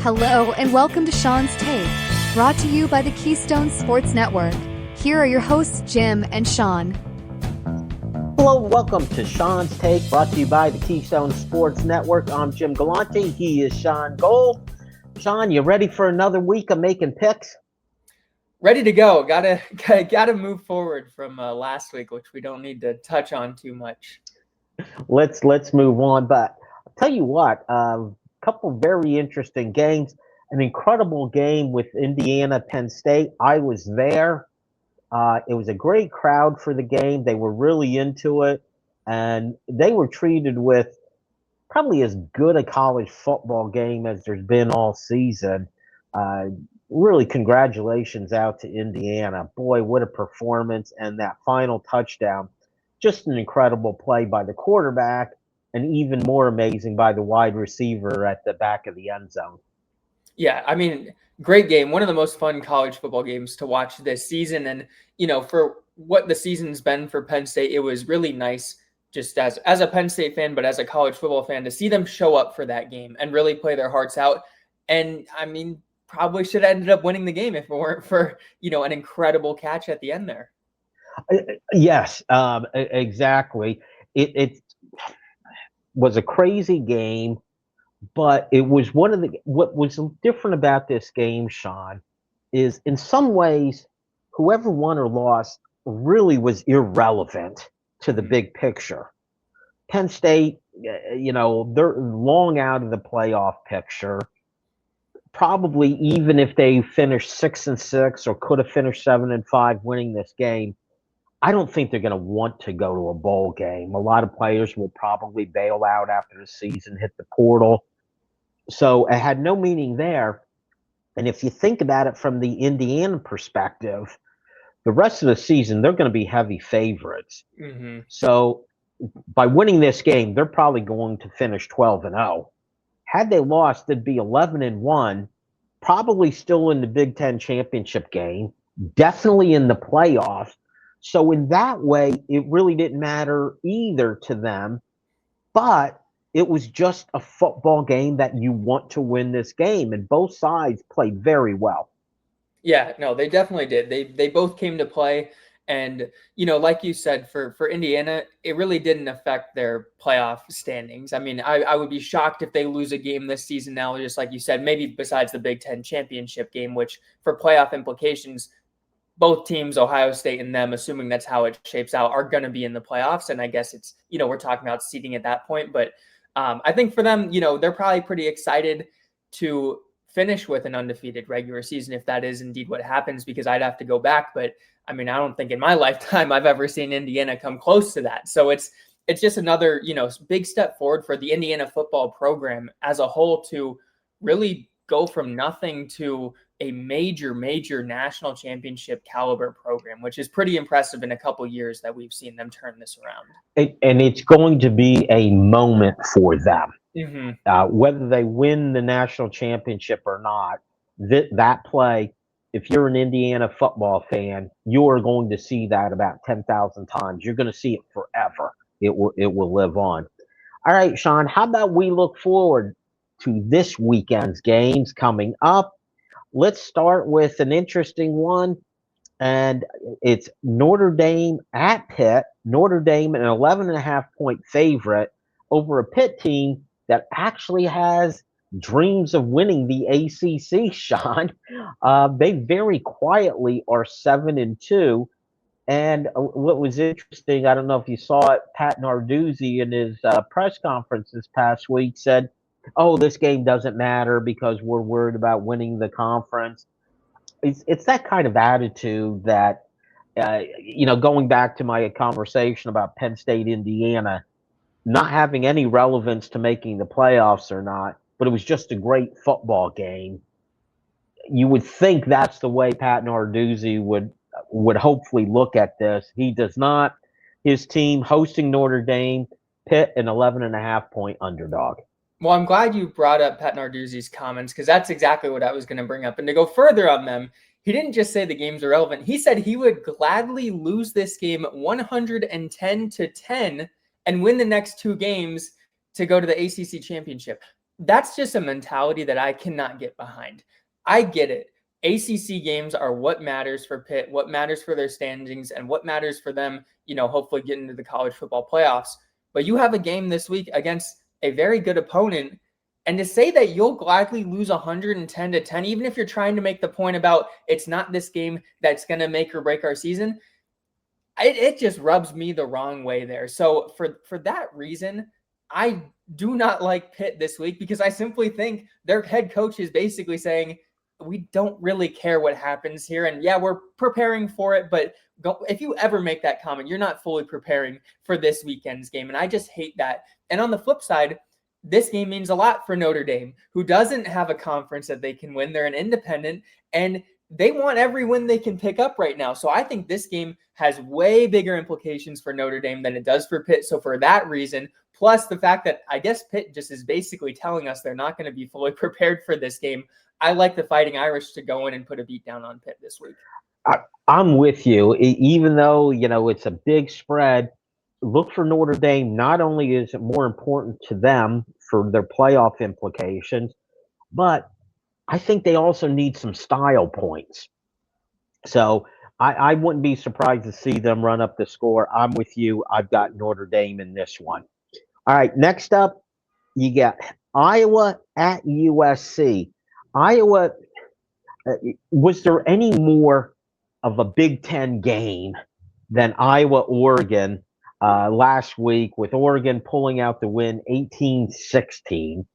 Hello and welcome to Shauns Take, brought to you by the Keystone Sports Network. Here are your hosts, Jim and Shaun. Hello and welcome to Shauns Take, brought to you by the Keystone Sports Network. I'm Jim Galante. He is Shaun Gold. Shaun, you ready for another week of making picks? Ready to go. Gotta move forward from last week, which we don't need to touch on too much. Let's move on. But I'll tell you what, a couple very interesting games. An incredible game with Indiana, Penn State. I was there. It was a great crowd for the game. They were really into it, and they were treated with probably as good a college football game as there's been all season. Really, congratulations out to Indiana. Boy, what a performance, and that final touchdown. Just an incredible play by the quarterback, and even more amazing by the wide receiver at the back of the end zone. Yeah, I mean, great game. One of the most fun college football games to watch this season. And, for what the season's been for Penn State, it was really nice just as a Penn State fan, but as a college football fan, to see them show up for that game and really play their hearts out. And, I mean, probably should have ended up winning the game if it weren't for, an incredible catch at the end there. Yes, exactly. It was a crazy game, but it was what was different about this game, Shaun, is in some ways, whoever won or lost really was irrelevant to the big picture. Penn State, they're long out of the playoff picture. Probably even if they finished 6-6 or could have finished 7-5 winning this game, I don't think they're going to want to go to a bowl game. A lot of players will probably bail out after the season, hit the portal. So it had no meaning there. And if you think about it from the Indiana perspective, the rest of the season, they're going to be heavy favorites. Mm-hmm. So by winning this game, they're probably going to finish 12-0. Had they lost, they'd be 11-1, probably still in the Big Ten championship game, definitely in the playoffs. So in that way, it really didn't matter either to them. But it was just a football game that you want to win this game, and both sides played very well. Yeah, no, they definitely did. They both came to play. And, like you said, for Indiana, it really didn't affect their playoff standings. I mean, I would be shocked if they lose a game this season now, just like you said, maybe besides the Big Ten championship game, which for playoff implications, both teams, Ohio State and them, assuming that's how it shapes out, are going to be in the playoffs. And I guess it's, we're talking about seeding at that point. But I think for them, they're probably pretty excited to finish with an undefeated regular season if that is indeed what happens, because I'd have to go back. But I mean, I don't think in my lifetime I've ever seen Indiana come close to that. So it's just another, big step forward for the Indiana football program as a whole to really go from nothing to a major national championship caliber program, which is pretty impressive in a couple years that we've seen them turn this around. And it's going to be a moment for them. Mm-hmm. Whether they win the national championship or not, that play, if you're an Indiana football fan, you are going to see that about 10,000 times. You're going to see it forever. It will live on. All right, Shaun, how about we look forward to this weekend's games coming up? Let's start with an interesting one, and it's Notre Dame at Pitt. Notre Dame, an 11.5-point favorite over a Pitt team that actually has dreams of winning the ACC, Shaun. They very quietly are 7-2. And what was interesting, I don't know if you saw it, Pat Narduzzi in his press conference this past week said, "Oh, this game doesn't matter because we're worried about winning the conference." It's that kind of attitude that, going back to my conversation about Penn State, Indiana, not having any relevance to making the playoffs or not, but it was just a great football game. You would think that's the way Pat Narduzzi would hopefully look at this. He does not. His team hosting Notre Dame, Pitt, an 11.5-point underdog. Well, I'm glad you brought up Pat Narduzzi's comments, because that's exactly what I was going to bring up. And to go further on them, he didn't just say the games are relevant. He said he would gladly lose this game 110-10 and win the next two games to go to the ACC championship. that's just a mentality that I cannot get behind. I get it. ACC games are what matters for Pitt, what matters for their standings, and what matters for them, hopefully getting into the college football playoffs. But you have a game this week against a very good opponent. And to say that you'll gladly lose 110-10, even if you're trying to make the point about it's not this game that's going to make or break our season, it just rubs me the wrong way there. So for that reason, I do not like Pitt this week because I simply think their head coach is basically saying, we don't really care what happens here. And yeah, we're preparing for it, but if you ever make that comment, you're not fully preparing for this weekend's game. And I just hate that. And on the flip side, this game means a lot for Notre Dame, who doesn't have a conference that they can win. They're an independent, and they want every win they can pick up right now. So I think this game has way bigger implications for Notre Dame than it does for Pitt. So for that reason, plus the fact that I guess Pitt just is basically telling us they're not going to be fully prepared for this game, I like the Fighting Irish to go in and put a beat down on Pitt this week. I'm with you. Even though, it's a big spread, look for Notre Dame. Not only is it more important to them for their playoff implications, but I think they also need some style points. So I wouldn't be surprised to see them run up the score. I'm with you. I've got Notre Dame in this one. All right, next up, you got Iowa at USC. Iowa, was there any more of a Big Ten game than Iowa-Oregon last week, with Oregon pulling out the win 18-16?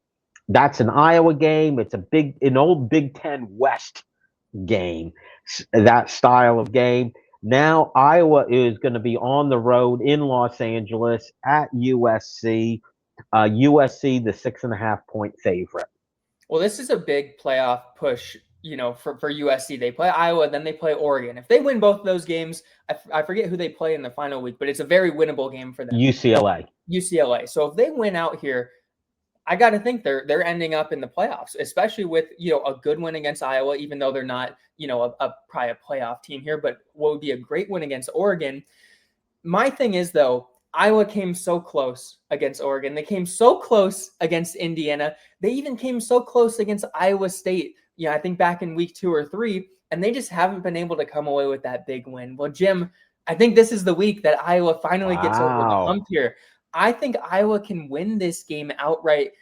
That's an Iowa game. It's an old Big Ten West game, that style of game. Now Iowa is going to be on the road in Los Angeles at USC. USC, the 6.5-point favorite. Well, this is a big playoff push, for USC. They play Iowa, then they play Oregon. If they win both of those games, I forget who they play in the final week, but it's a very winnable game for them. UCLA. So if they win out here, I got to think they're ending up in the playoffs, especially with, a good win against Iowa, even though they're not, probably a playoff team here, but what would be a great win against Oregon. My thing is, though, Iowa came so close against Oregon. They came so close against Indiana. They even came so close against Iowa State, I think back in week 2 or 3, and they just haven't been able to come away with that big win. Well, Jim, I think this is the week that Iowa finally gets over the hump here. I think Iowa can win this game outright.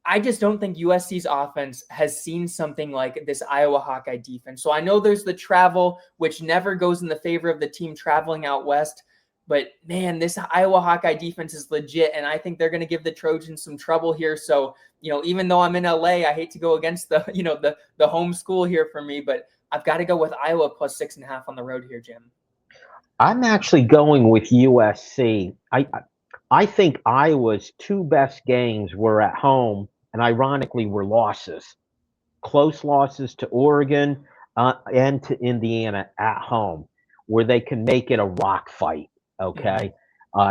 I just don't think USC's offense has seen something like this Iowa Hawkeye defense. So I know there's the travel, which never goes in the favor of the team traveling out west. But, man, this Iowa Hawkeye defense is legit, and I think they're going to give the Trojans some trouble here. So, even though I'm in LA, I hate to go against the, the home school here for me, but I've got to go with Iowa plus 6.5 on the road here, Jim. I'm actually going with USC. I think Iowa's 2 best games were at home, and ironically were losses. Close losses to Oregon and to Indiana at home, where they can make it a rock fight, okay?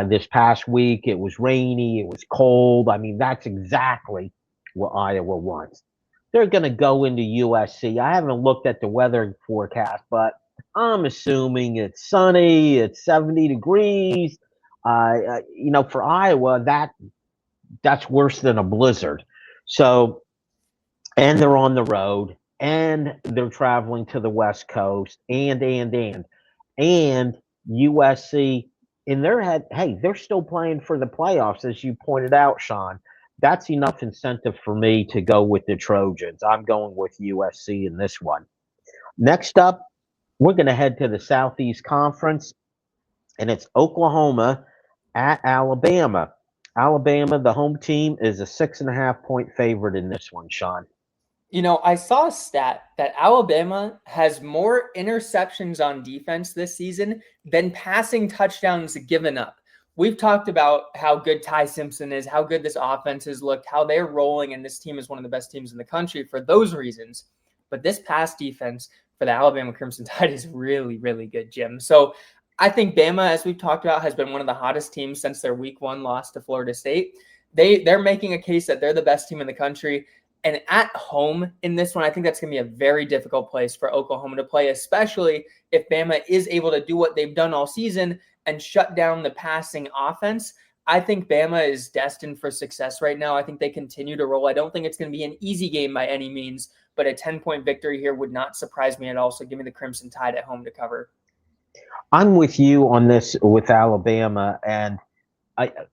This past week, it was rainy, it was cold. I mean, that's exactly what Iowa wants. They're going to go into USC. I haven't looked at the weather forecast, but I'm assuming it's sunny, it's 70 degrees. For Iowa, that's worse than a blizzard. So, and they're on the road, and they're traveling to the West Coast, and USC in their head, hey, they're still playing for the playoffs, as you pointed out, Shaun. That's enough incentive for me to go with the Trojans. I'm going with USC in this one. Next up, we're going to head to the Southeast Conference, and it's Oklahoma at Alabama. Alabama, the home team, is a 6.5-point favorite in this one, Shaun. I saw a stat that Alabama has more interceptions on defense this season than passing touchdowns given up. We've talked about how good Ty Simpson is, how good this offense has looked, how they're rolling, and this team is one of the best teams in the country for those reasons. But this pass defense for the Alabama Crimson Tide is really, really good, Jim. So I think Bama, as we've talked about, has been one of the hottest teams since their week 1 loss to Florida State. They're making a case that they're the best team in the country. And at home in this one, I think that's going to be a very difficult place for Oklahoma to play, especially if Bama is able to do what they've done all season and shut down the passing offense. I think Bama is destined for success right now. I think they continue to roll. I don't think it's going to be an easy game by any means, but a 10-point victory here would not surprise me at all. So give me the Crimson Tide at home to cover. I'm with you on this with Alabama, and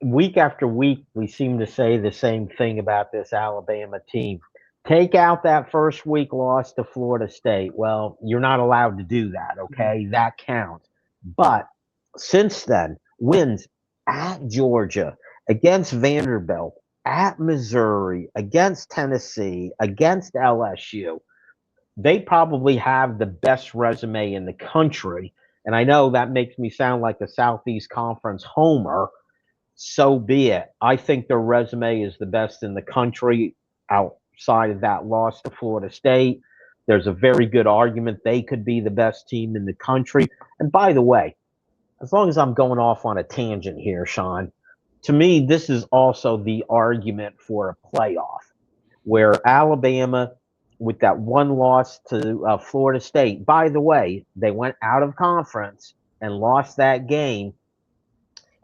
week after week, we seem to say the same thing about this Alabama team. Take out that first week loss to Florida State. Well, you're not allowed to do that, okay? That counts. But since then, wins at Georgia, against Vanderbilt, at Missouri, against Tennessee, against LSU. They probably have the best resume in the country. And I know that makes me sound like a Southeast Conference homer. So be it. I think their resume is the best in the country outside of that loss to Florida State. There's a very good argument they could be the best team in the country. And by the way, as long as I'm going off on a tangent here, Shaun, to me, this is also the argument for a playoff where Alabama, with that one loss to Florida State, by the way, they went out of conference and lost that game.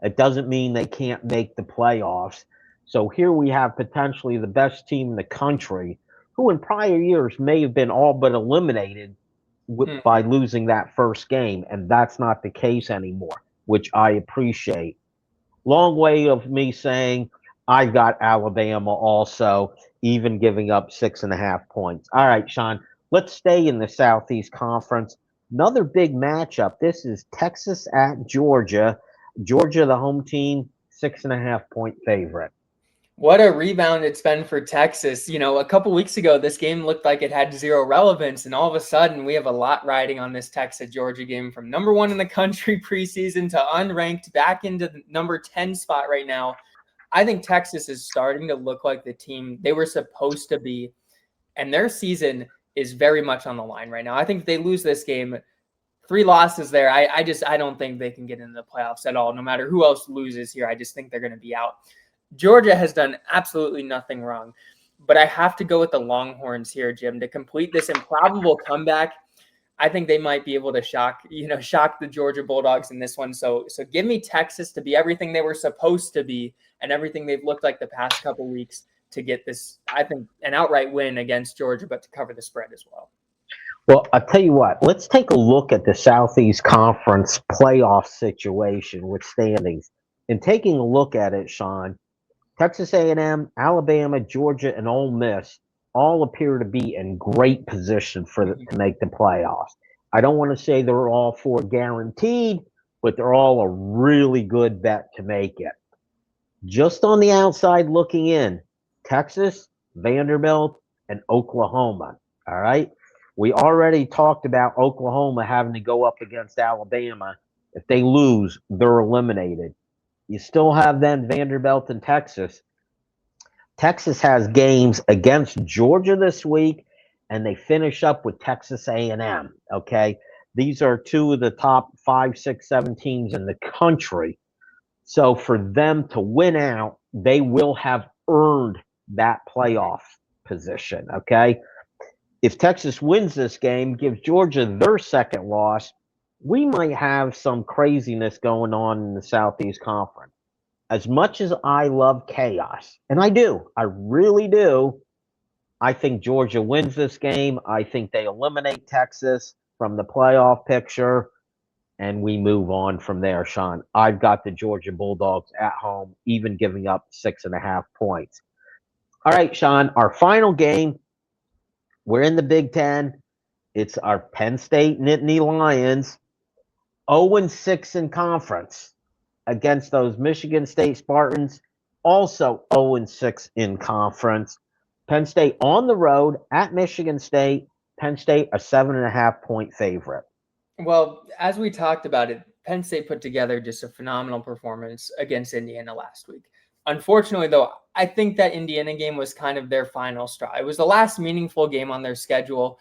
It doesn't mean they can't make the playoffs. So here we have potentially the best team in the country, who in prior years may have been all but eliminated by losing that first game, and that's not the case anymore, which I appreciate. Long way of me saying I've got Alabama also, even giving up 6.5 points. All right, Shaun, let's stay in the Southeast Conference. Another big matchup. This is Texas at Georgia. Georgia, the home team, 6.5 point favorite. What a rebound it's been for Texas. You know, a couple weeks ago, this game looked like it had zero relevance, and all of a sudden, we have a lot riding on this Texas-Georgia game from number 1 in the country preseason to unranked back into the number 10 spot right now. I think Texas is starting to look like the team they were supposed to be, and their season is very much on the line right now. I think if they lose this game, 3 losses there, I don't think they can get into the playoffs at all. No matter who else loses here, I just think they're going to be out. Georgia has done absolutely nothing wrong, but I have to go with the Longhorns here, Jim, to complete this improbable comeback. I think they might be able to shock the Georgia Bulldogs in this one. So give me Texas to be everything they were supposed to be and everything they've looked like the past couple weeks to get this, I think, an outright win against Georgia, but to cover the spread as well. Well, I'll tell you what, let's take a look at the Southeast Conference playoff situation with standings. And taking a look at it, Shaun, Texas A&M, Alabama, Georgia, and Ole Miss all appear to be in great position to make the playoffs. I don't want to say they're all 4 guaranteed, but they're all a really good bet to make it. Just on the outside looking in, Texas, Vanderbilt, and Oklahoma. All right? We already talked about Oklahoma having to go up against Alabama. If they lose, they're eliminated. You still have then Vanderbilt and Texas. Texas has games against Georgia this week, and they finish up with Texas A&M. Okay, these are 2 of the top 5, 6, 7 teams in the country. So for them to win out, they will have earned that playoff position. Okay, if Texas wins this game, gives Georgia their second loss, we might have some craziness going on in the Southeast Conference. As much as I love chaos, and I do, I really do, I think Georgia wins this game. I think they eliminate Texas from the playoff picture, and we move on from there, Shaun. I've got the Georgia Bulldogs at home, even giving up 6.5 points. All right, Shaun, our final game. We're in the Big Ten. It's our Penn State Nittany Lions, 0-6 in conference against those Michigan State Spartans, also 0-6 in conference. Penn State on the road at Michigan State. Penn State a 7.5 point favorite. Well, as we talked about it, Penn State put together just a phenomenal performance against Indiana last week. Unfortunately, though, I think that Indiana game was kind of their final straw. It was the last meaningful game on their schedule.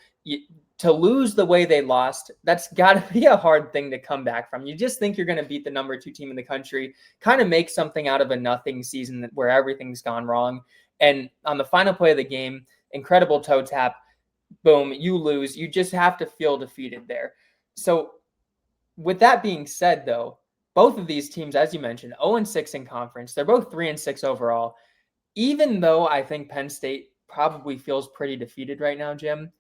To lose the way they lost, that's got to be a hard thing to come back from. You just think you're going to beat the number 2 team in the country, kind of make something out of a nothing season where everything's gone wrong. And on the final play of the game, incredible toe tap, boom, you lose. You just have to feel defeated there. So with that being said, though, both of these teams, as you mentioned, 0-6 in conference. They're both 3-6 overall. Even though I think Penn State probably feels pretty defeated right now, Jim,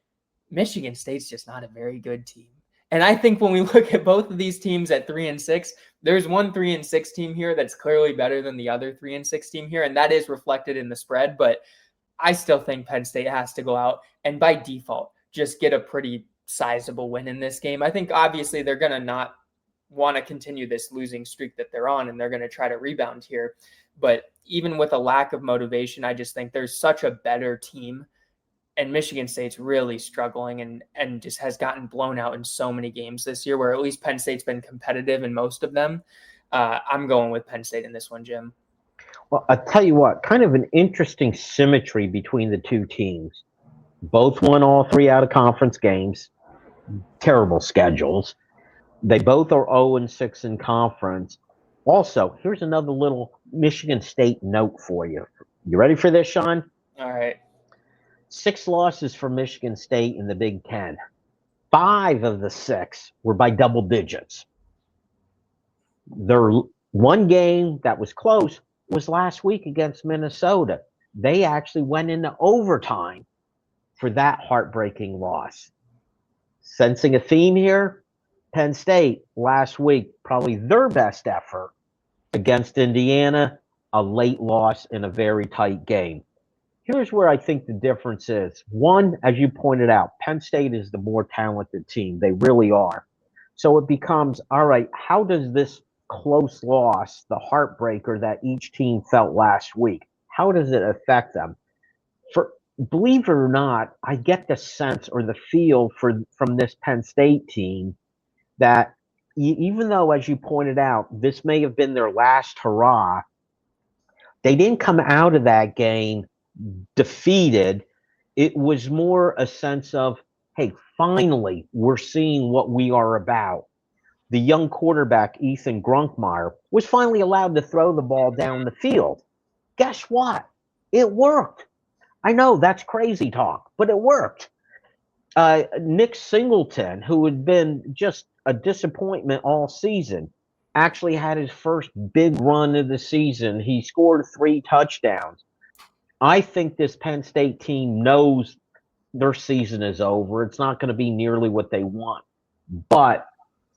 Michigan State's just not a very good team. And I think when we look at both of these teams at 3-6, there's one 3-6 team here that's clearly better than the other 3-6 team here, and that is reflected in the spread. But I still think Penn State has to go out and by default just get a pretty sizable win in this game. I think obviously they're going to not want to continue this losing streak that they're on, and they're going to try to rebound here. But even with a lack of motivation, I just think there's such a better team. And Michigan State's really struggling and just has gotten blown out in so many games this year, where at least Penn State's been competitive in most of them. I'm going with Penn State in this one, Jim. Well, I'll tell you what, kind of an interesting symmetry between the two teams. Both won all 3 out of conference games. Terrible schedules. They both are 0-6 in conference. Also, here's another little Michigan State note for you. You ready for this, Shaun? All right. 6 losses for Michigan State in the Big Ten. 5 of the 6 were by double digits. Their one game that was close was last week against Minnesota. They actually went into overtime for that heartbreaking loss. Sensing a theme here, Penn State last week, probably their best effort against Indiana, a late loss in a very tight game. Here's where I think the difference is. One, as you pointed out, Penn State is the more talented team. They really are. So it becomes, all right, how does this close loss, the heartbreaker that each team felt last week, how does it affect them? Believe it or not, I get the sense or the feel from this Penn State team that even though, as you pointed out, this may have been their last hurrah, they didn't come out of that game defeated. It was more a sense of, hey, finally, we're seeing what we are about. The young quarterback, Ethan Grunkmeyer, was finally allowed to throw the ball down the field. Guess what? It worked. I know that's crazy talk, but it worked. Nick Singleton, who had been just a disappointment all season, actually had his first big run of the season. He scored 3 touchdowns. I think this Penn State team knows their season is over. It's not going to be nearly what they want. But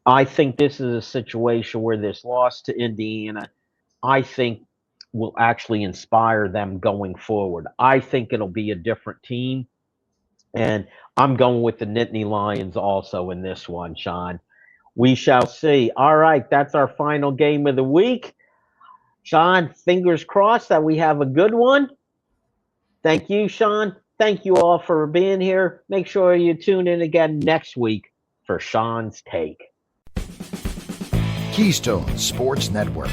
I think this is a situation where this loss to Indiana, I think, will actually inspire them going forward. I think it'll be a different team. And I'm going with the Nittany Lions also in this one, Shaun. We shall see. All right, that's our final game of the week. Shaun, fingers crossed that we have a good one. Thank you, Shaun. Thank you all for being here. Make sure you tune in again next week for Shauns Take. Keystone Sports Network.